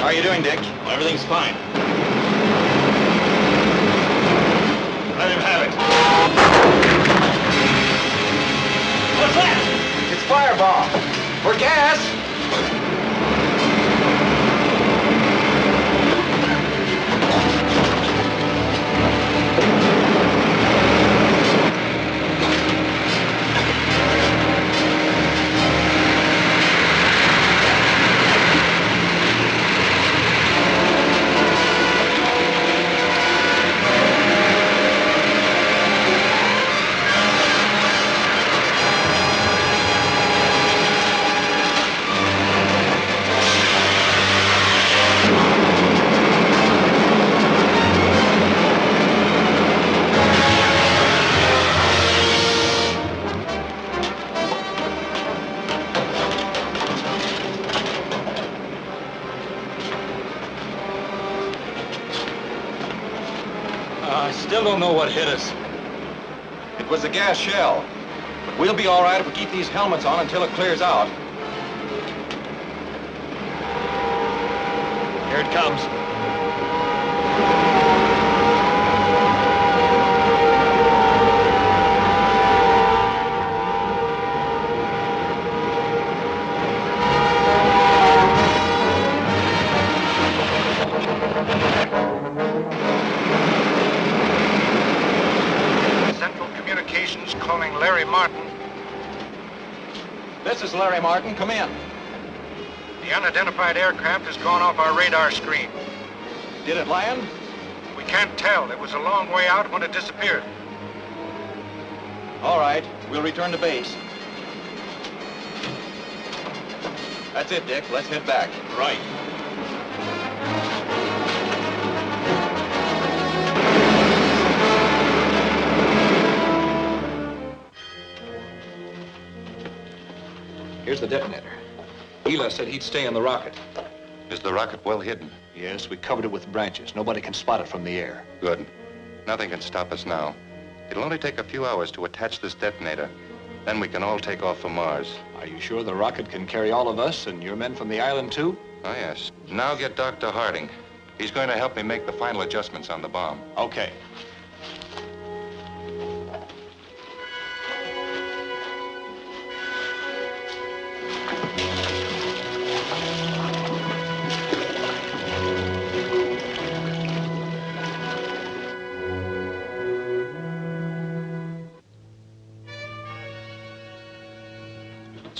How are you doing, Dick? Well, everything's fine. Let him have it. What's that? It's firebomb. For gas. Still don't know what hit us. It was a gas shell. But we'll be all right if we keep these helmets on until it clears out. Here it comes. Calling Larry Martin. This is Larry Martin. Come in. The unidentified aircraft has gone off our radar screen. Did it land? We can't tell. It was a long way out when it disappeared. All right. We'll return to base. That's it, Dick. Let's head back. Right. Here's the detonator. Eli said he'd stay in the rocket. Is the rocket well hidden? Yes, we covered it with branches. Nobody can spot it from the air. Good. Nothing can stop us now. It'll only take a few hours to attach this detonator. Then we can all take off for Mars. Are you sure the rocket can carry all of us and your men from the island, too? Oh, yes. Now get Dr. Harding. He's going to help me make the final adjustments on the bomb. Okay.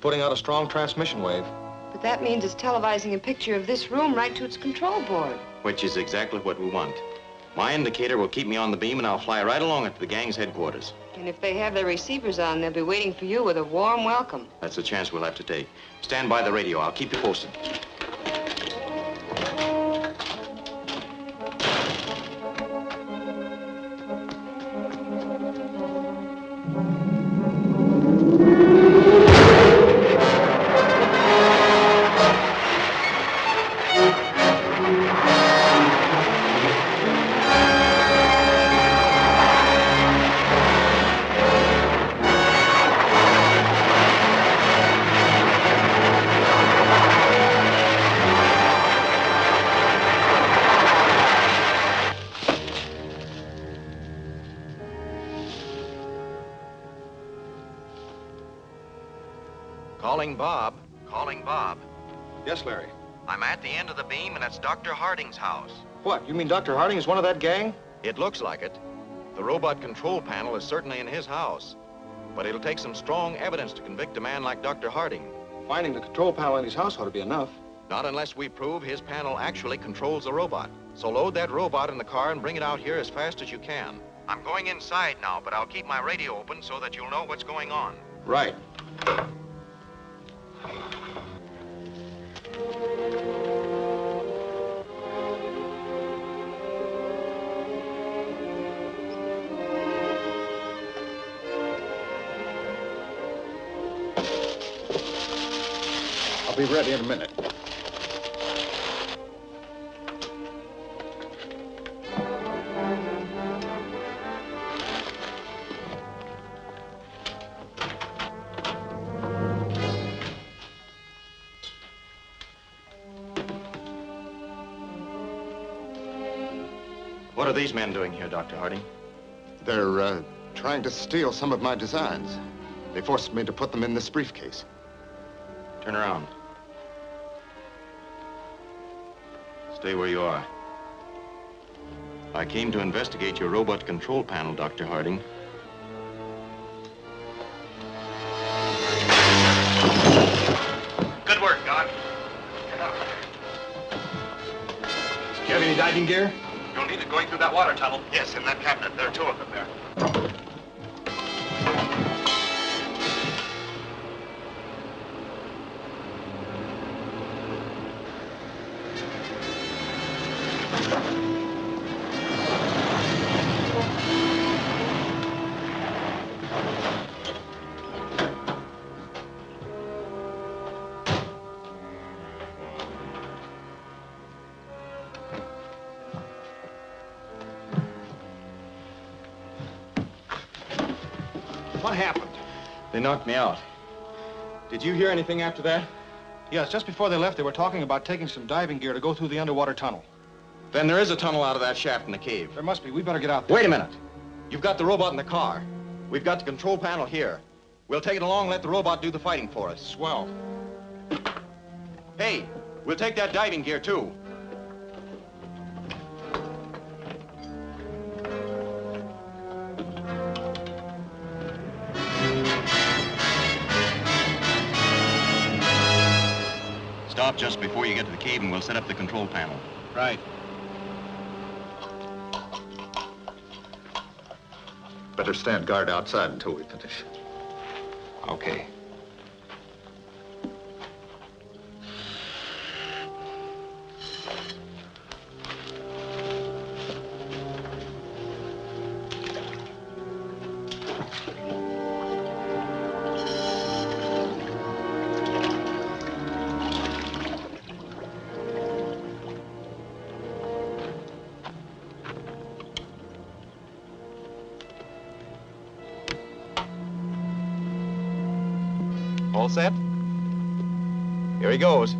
Putting out a strong transmission wave. But that means it's televising a picture of this room right to its control board. Which is exactly what we want. My indicator will keep me on the beam, and I'll fly right along it to the gang's headquarters. And if they have their receivers on, they'll be waiting for you with a warm welcome. That's a chance we'll have to take. Stand by the radio. I'll keep you posted. Calling Bob. Calling Bob. Yes, Larry. I'm at the end of the beam, and it's Dr. Harding's house. What, you mean Dr. Harding is one of that gang? It looks like it. The robot control panel is certainly in his house. But it'll take some strong evidence to convict a man like Dr. Harding. Finding the control panel in his house ought to be enough. Not unless we prove his panel actually controls a robot. So load that robot in the car and bring it out here as fast as you can. I'm going inside now, but I'll keep my radio open so that you'll know what's going on. Right. I'll be ready in a minute. are these men doing here, Dr. Harding? They're trying to steal some of my designs. They forced me to put them in this briefcase. Turn around. Stay where you are. I came to investigate your robot control panel, Dr. Harding. Good work, Doc. Do you have any diving gear? You'll need it going through that water tunnel. Yes, in that cabinet. There are 2 of them there. What happened? They knocked me out. Did you hear anything after that? Yes, just before they left, they were talking about taking some diving gear to go through the underwater tunnel. Then there is a tunnel out of that shaft in the cave. There must be. We better get out there. Wait a minute. You've got the robot in the car. We've got the control panel here. We'll take it along and let the robot do the fighting for us. Swell. Hey, we'll take that diving gear, too. Stop just before you get to the cave and we'll set up the control panel. Right. Better stand guard outside until we finish. Okay. All set? Here he goes.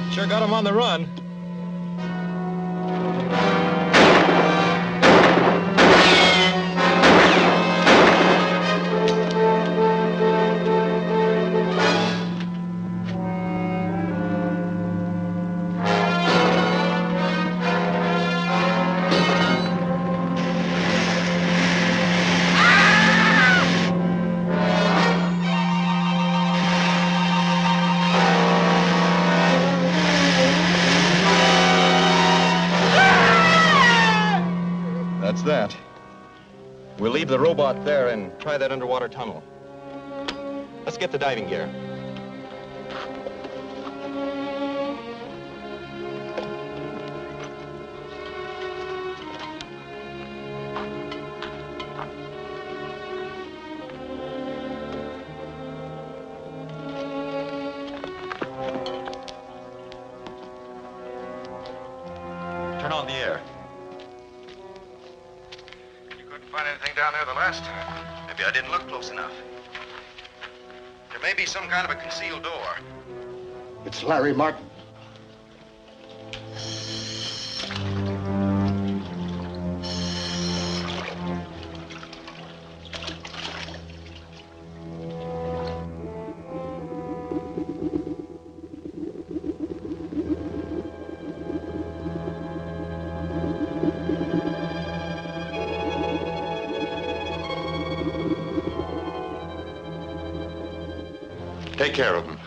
Sure got him on the run. That's that. We'll leave the robot there and try that underwater tunnel. Let's get the diving gear. Turn on the air. Find anything down there the last time? Maybe I didn't look close enough. There may be some kind of a concealed door. It's Larry Martin. Take care of them.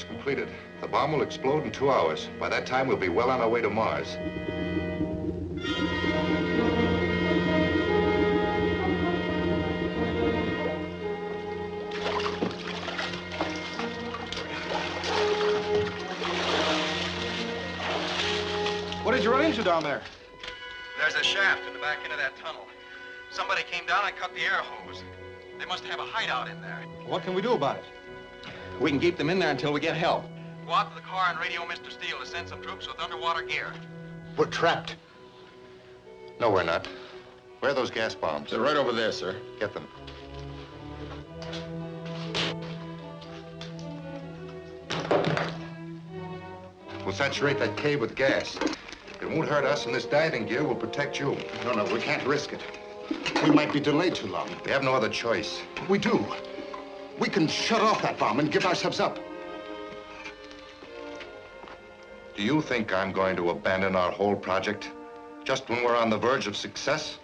Completed. The bomb will explode in 2 hours. By that time, we'll be well on our way to Mars. What did you run into down there? There's a shaft in the back end of that tunnel. Somebody came down and cut the air hose. They must have a hideout in there. What can we do about it? We can keep them in there until we get help. Go out to the car and radio Mr. Steele to send some troops with underwater gear. We're trapped. No, we're not. Where are those gas bombs? They're right over there, sir. Get them. We'll saturate that cave with gas. It won't hurt us, and this diving gear will protect you. No, we can't risk it. We might be delayed too long. We have no other choice. We do. We can shut off that bomb and give ourselves up. Do you think I'm going to abandon our whole project just when we're on the verge of success?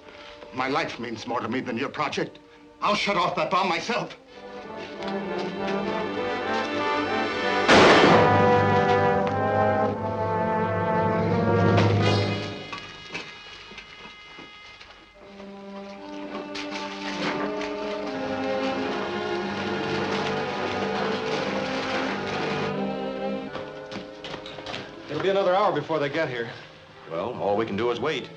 My life means more to me than your project. I'll shut off that bomb myself. It'll be another hour before they get here. Well, all we can do is wait.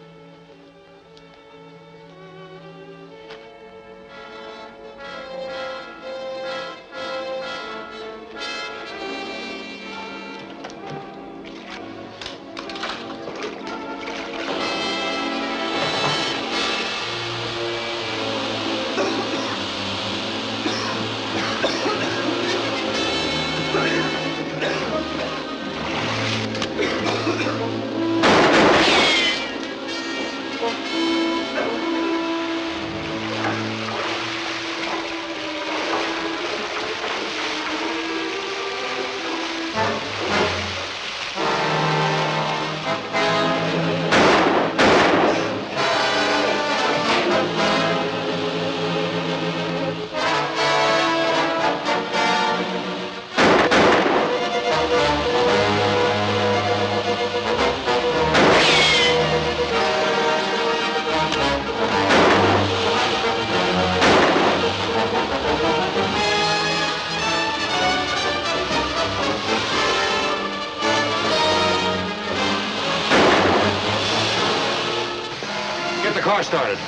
Car started.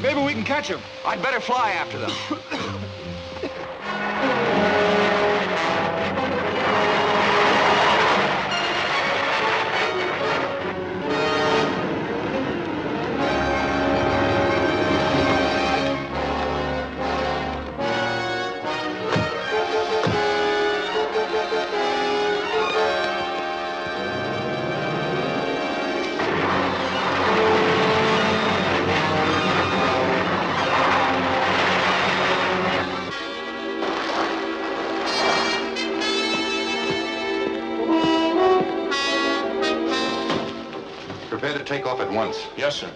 Maybe we can catch him. I'd better fly after them. Prepare to take off at once. Yes, sir.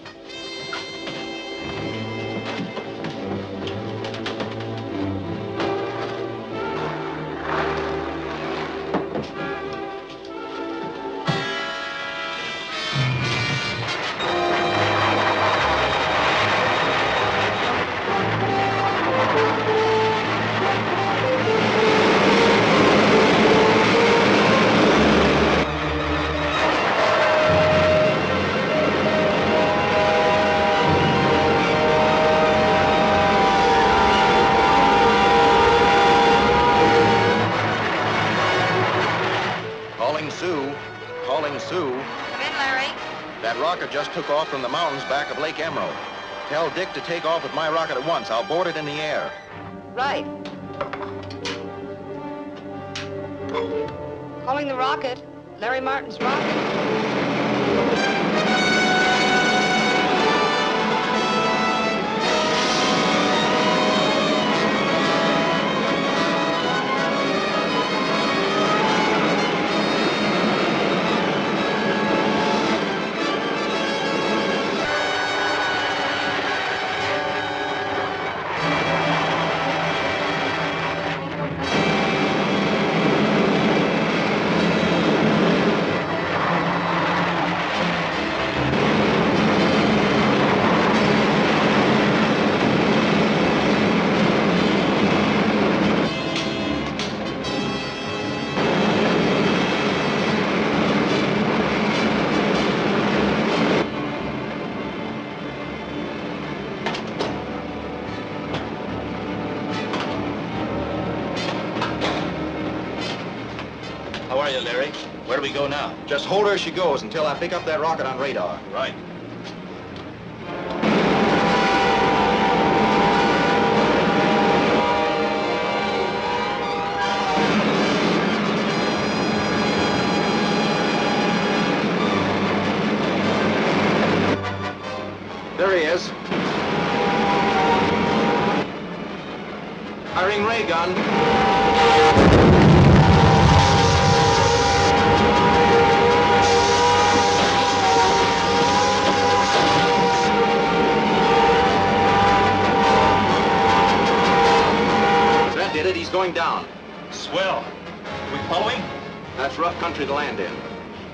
Just took off from the mountains back of Lake Emerald. Tell Dick to take off with my rocket at once. I'll board it in the air. Right. Calling the rocket. Larry Martin's rocket. How are you, Larry? Where do we go now? Just hold her as she goes until I pick up that rocket on radar. Right. begun. That did it. He's going down. Swell. Are we following? That's rough country to land in.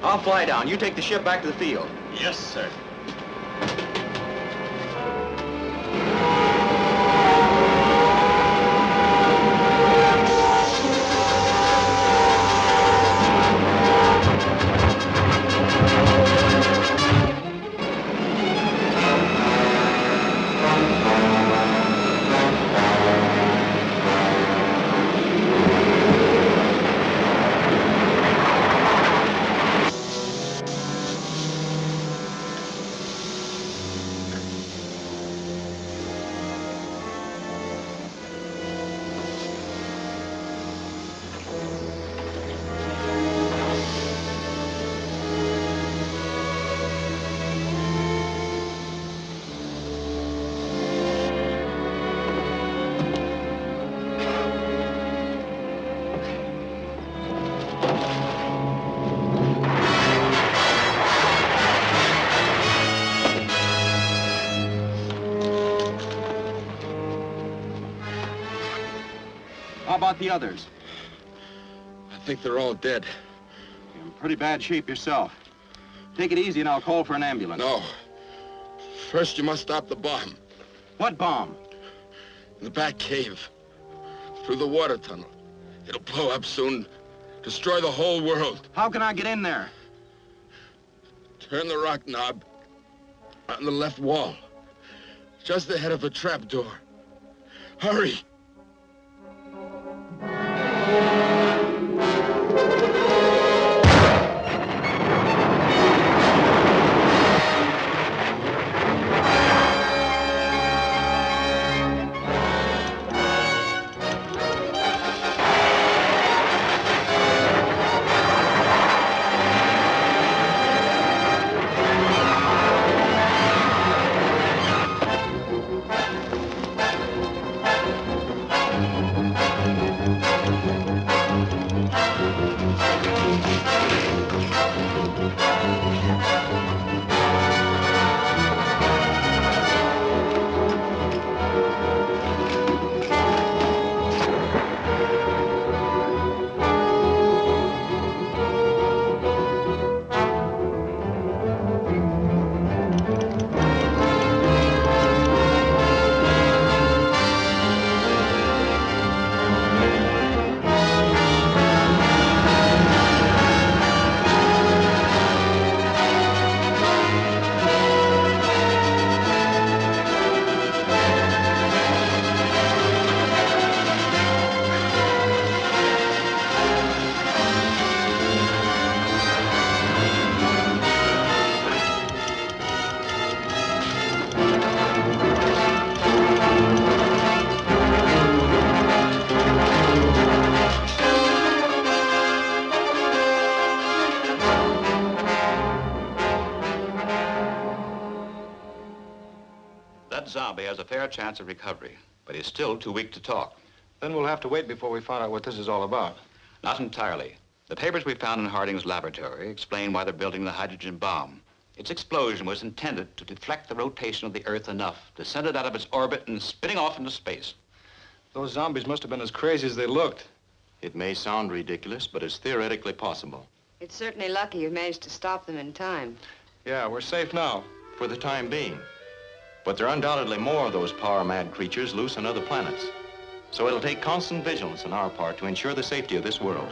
I'll fly down. You take the ship back to the field. Yes, sir. How about the others? I think they're all dead. You're in pretty bad shape yourself. Take it easy and I'll call for an ambulance. No. First, you must stop the bomb. What bomb? In the back cave. Through the water tunnel. It'll blow up soon. Destroy the whole world. How can I get in there? Turn the rock knob on the left wall. Just ahead of the trap door. Hurry! That zombie has a fair chance of recovery, but he's still too weak to talk. Then we'll have to wait before we find out what this is all about. Not entirely. The papers we found in Harding's laboratory explain why they're building the hydrogen bomb. Its explosion was intended to deflect the rotation of the Earth enough to send it out of its orbit and spinning off into space. Those zombies must have been as crazy as they looked. It may sound ridiculous, but it's theoretically possible. It's certainly lucky you managed to stop them in time. Yeah, we're safe now. For the time being. But there are undoubtedly more of those power-mad creatures loose on other planets. So it'll take constant vigilance on our part to ensure the safety of this world.